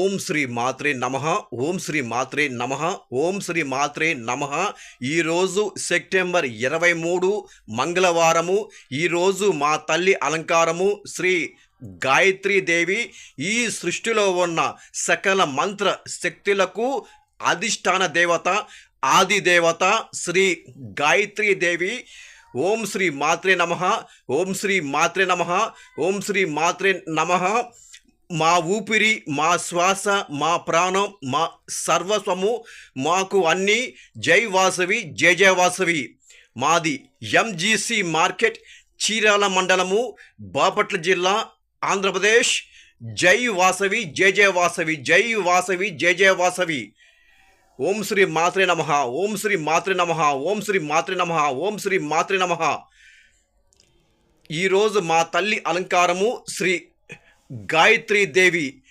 ఓం శ్రీ మాత్రే నమః. ఓం శ్రీ మాత్రే నమః. ఓం శ్రీ మాత్రే నమః. ఈరోజు సెప్టెంబర్ 23 మంగళవారము. ఈరోజు మా తల్లి అలంకారము శ్రీ గాయత్రీదేవి. ఈ సృష్టిలో ఉన్న సకల మంత్ర శక్తులకు అధిష్టాన దేవత, ఆది దేవత శ్రీ గాయత్రీదేవి. ఓం శ్రీ మాత్రే నమః. ఓం శ్రీ మాత్రే నమః. ఓం శ్రీ మాత్రే నమః. మా ఊపిరి, మా శ్వాస, మా ప్రాణం, మా సర్వస్వము, మాకు అన్నీ జై వాసవి, జయ జయ వాసవి. మాది ఎంజీసీ మార్కెట్, చీరాల మండలము, బాపట్ల జిల్లా, ఆంధ్రప్రదేశ్. జై వాసవి, జయ జయ వాసవి, జై వాసవి, జయ జయ వాసవి. ఓం శ్రీ మాత్రే నమః. ఓం శ్రీ మాత్రే నమః. ఓం శ్రీ మాత్రే నమః. ఓం శ్రీ మాత్రే నమః. ఈరోజు మా తల్లి అలంకారము శ్రీ గాయత్రీదేవి.